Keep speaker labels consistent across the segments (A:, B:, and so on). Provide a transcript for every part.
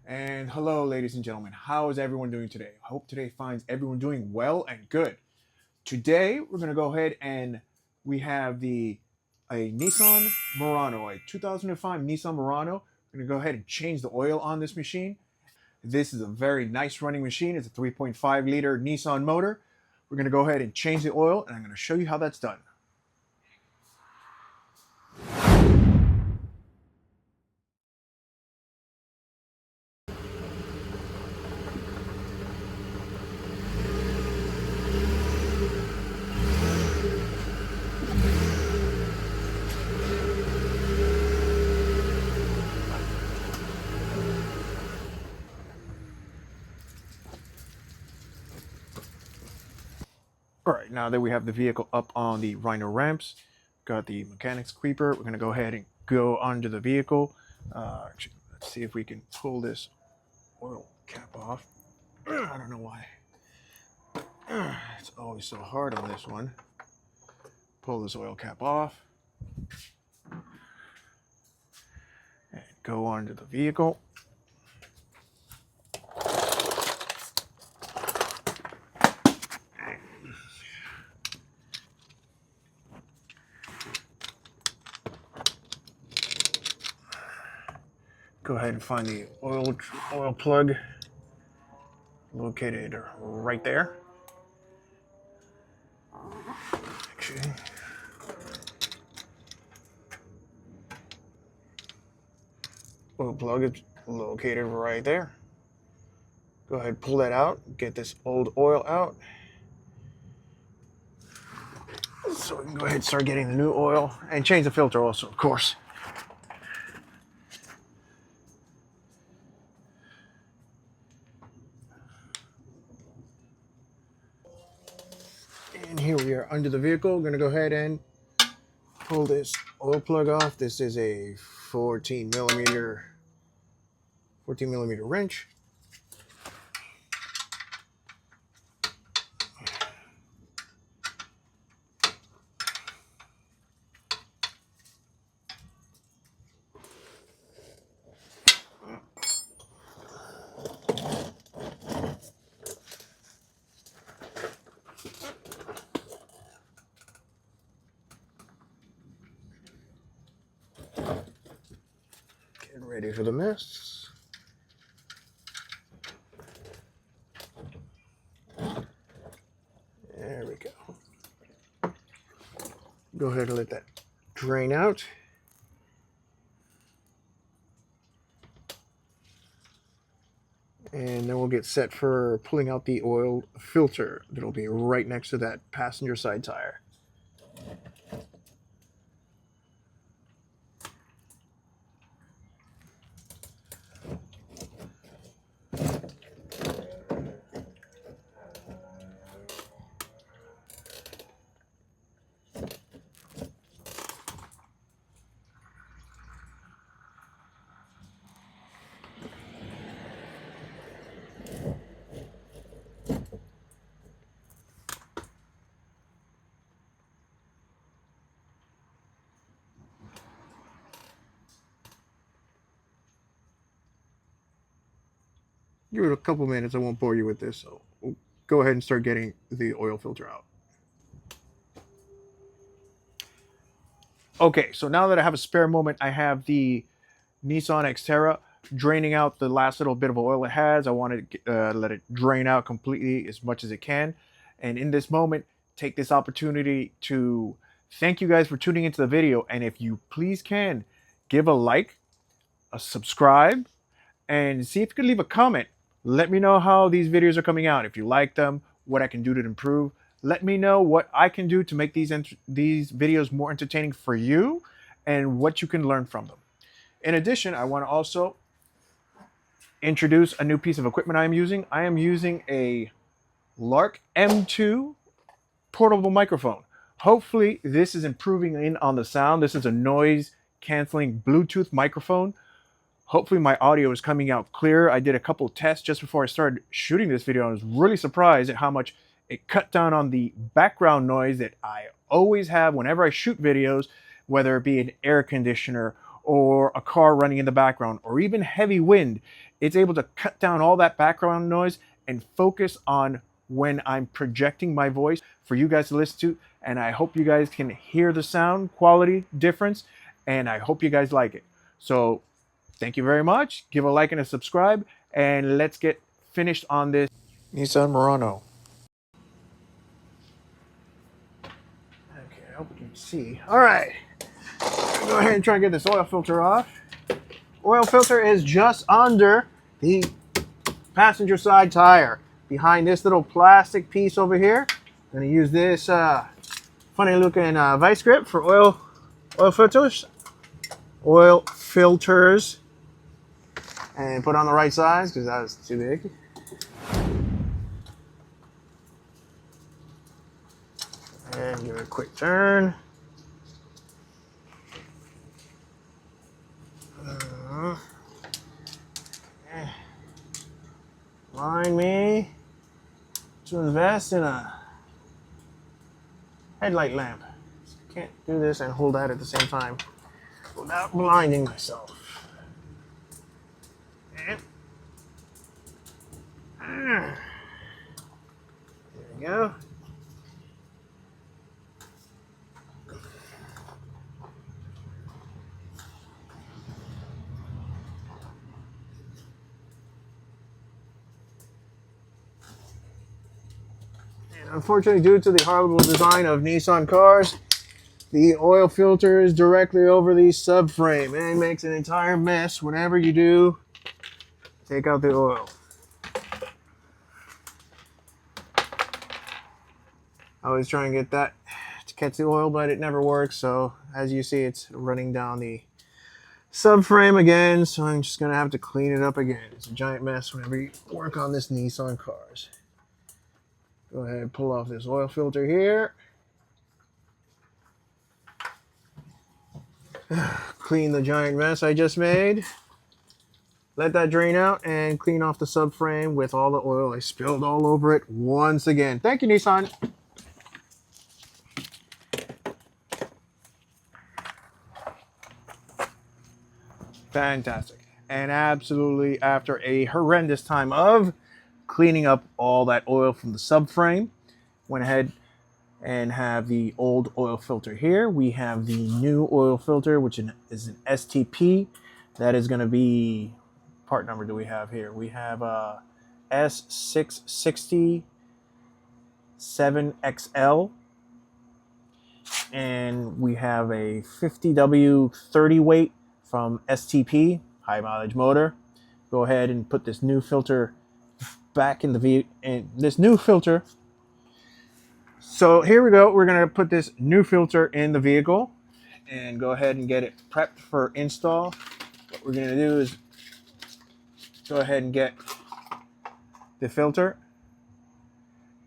A: And hello, ladies and gentlemen. How is everyone doing today? I hope today finds everyone doing well and good. Today, we're going to go ahead and we have a Nissan Murano, a 2005 Nissan Murano. We're going to go ahead and change the oil on this machine. This is a very nice running machine. It's a 3.5 liter Nissan motor. We're going to go ahead and change the oil, and I'm going to show you how that's done. All right, now that we have the vehicle up on the Rhino ramps, got the mechanics creeper, we're going to go ahead and go under the vehicle. Actually, let's see if we can pull this oil cap off. I don't know why. It's always so hard on this one. Pull this oil cap off. And go onto the vehicle. Go ahead and find the oil plug located right there. Actually, oil plug is located right there. Go ahead and pull that out. Get this old oil out. So we can go ahead and start getting the new oil and change the filter also, of course. And here we are under the vehicle. We're going to go ahead and pull this oil plug off. This is a 14 millimeter wrench. Getting ready for the mess. There we go. Go ahead and let that drain out. And then we'll get set for pulling out the oil filter that'll be right next to that passenger side tire. Give it a couple minutes. I won't bore you with this. So we'll go ahead and start getting the oil filter out. Okay, so now that I have a spare moment, I have the Nissan Xterra draining out the last little bit of oil it has. I want to let it drain out completely as much as it can. And in this moment, take this opportunity to thank you guys for tuning into the video. And if you please can, give a like, a subscribe, and see if you could leave a comment. Let me know how these videos are coming out. If you like them, what I can do to improve. Let me know what I can do to make these videos more entertaining for you and what you can learn from them. In addition, I want to also introduce a new piece of equipment I am using. I am using a Lark M2 portable microphone. Hopefully this is improving in on the sound. This is a noise canceling Bluetooth microphone. Hopefully my audio is coming out clear. I did a couple tests just before I started shooting this video. I was really surprised at how much it cut down on the background noise that I always have whenever I shoot videos, whether it be an air conditioner or a car running in the background or even heavy wind, it's able to cut down all that background noise and focus on when I'm projecting my voice for you guys to listen to. And I hope you guys can hear the sound quality difference, and I hope you guys like it. So thank you very much. Give a like and a subscribe, and let's get finished on this Nissan Murano. Okay, I hope you can see. All right, go ahead and try and get this oil filter off. Oil filter is just under the passenger side tire, behind this little plastic piece over here. I'm gonna use this funny looking vice grip for oil filters, and put on the right size because that was too big. And give it a quick turn. Remind me to invest in a headlight lamp. Can't do this and hold that at the same time without blinding myself. And there we go. Unfortunately, due to the horrible design of Nissan cars, the oil filter is directly over the subframe, and it makes an entire mess whenever you do take out the oil. I always try and get that to catch the oil, but it never works. So as you see, it's running down the subframe again, so I'm just gonna have to clean it up again. It's a giant mess whenever you work on this Nissan cars. Go ahead and pull off this oil filter here. Clean the giant mess I just made. Let that drain out and clean off the subframe with all the oil I spilled all over it once again. Thank you, Nissan. Fantastic. And absolutely, after a horrendous time of cleaning up all that oil from the subframe, went ahead and have the old oil filter here. We have the new oil filter, which is an STP. That is going to be, part number do we have here? We have a S660 7XL, and we have a 50W30 weight from STP, high mileage motor. Go ahead and put this new filter back in the vehicle, and this new filter. So here we go. We're going to put this new filter in the vehicle and go ahead and get it prepped for install. What we're going to do is go ahead and get the filter,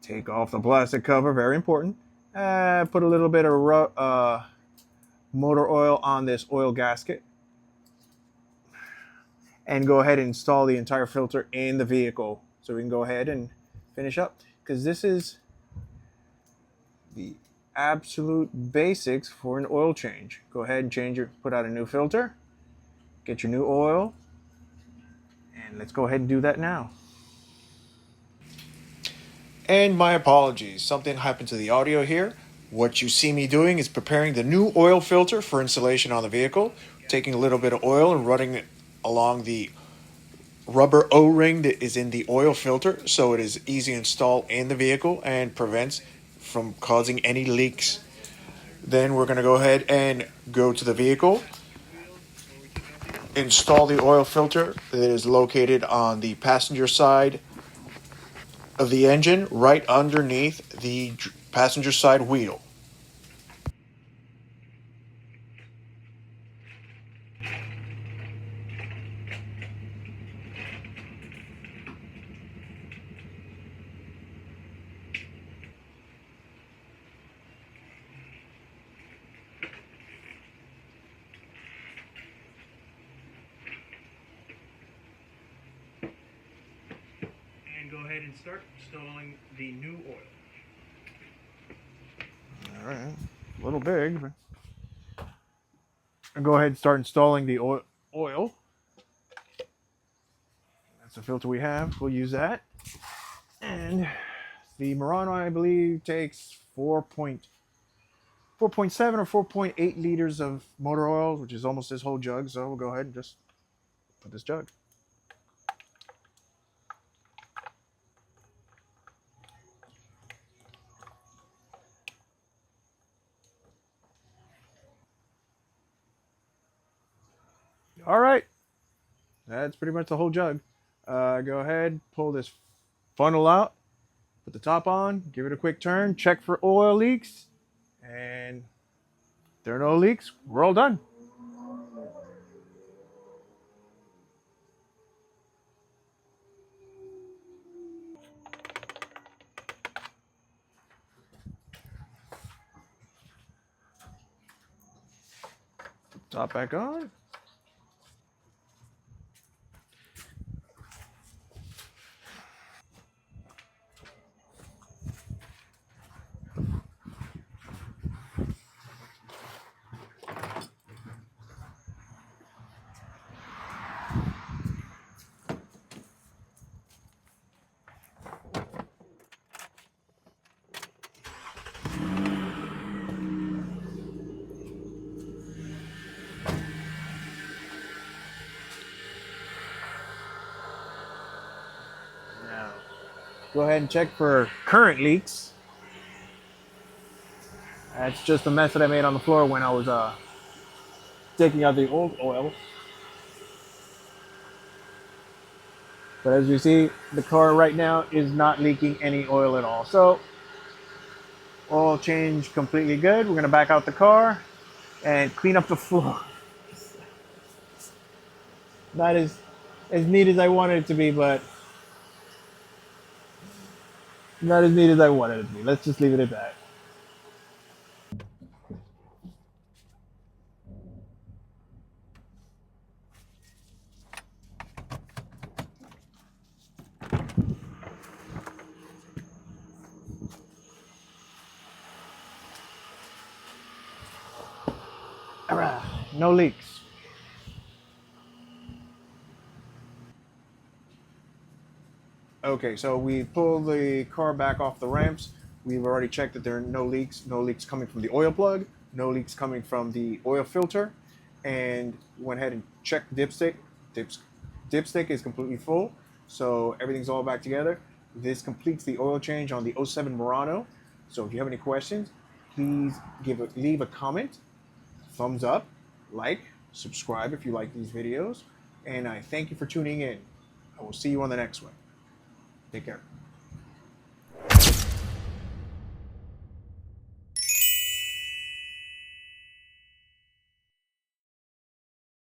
A: take off the plastic cover, very important. Put a little bit of motor oil on this oil gasket, and go ahead and install the entire filter in the vehicle so we can go ahead and finish up, because this is the absolute basics for an oil change. Go ahead and put out a new filter, get your new oil, and let's go ahead and do that now. And my apologies, something happened to the audio here. What you see me doing is preparing the new oil filter for installation on the vehicle, taking a little bit of oil and running it along the rubber O-ring that is in the oil filter so it is easy to install in the vehicle and prevents from causing any leaks. Then we're going to go ahead and go to the vehicle, install the oil filter that is located on the passenger side of the engine, right underneath the passenger side wheel. Go ahead and start installing the new oil. All right, a little big, but and go ahead and start installing the oil. That's the filter we have. We'll use that. And the Murano, I believe, takes 4.7 or 4.8 liters of motor oil, which is almost this whole jug. So we'll go ahead and just put this jug. All right, that's pretty much the whole jug. Go ahead, pull this funnel out, put the top on, give it a quick turn, check for oil leaks, and if there are no leaks, we're all done. Top back on. Now, go ahead and check for current leaks. That's just a mess that I made on the floor when I was taking out the old oil. But as you see, the car right now is not leaking any oil at all. So, oil change completely good. We're gonna back out the car and clean up the floor. Not as neat as I wanted it to be, but not as neat as I wanted it to be. Let's just leave it at that. All right, no leaks. Okay, so we pulled the car back off the ramps. We've already checked that there are no leaks. No leaks coming from the oil plug. No leaks coming from the oil filter. And went ahead and checked the dipstick. Dipstick is completely full, so everything's all back together. This completes the oil change on the '07 Murano. So if you have any questions, please leave a comment, thumbs up, like, subscribe if you like these videos. And I thank you for tuning in. I will see you on the next one. Take care.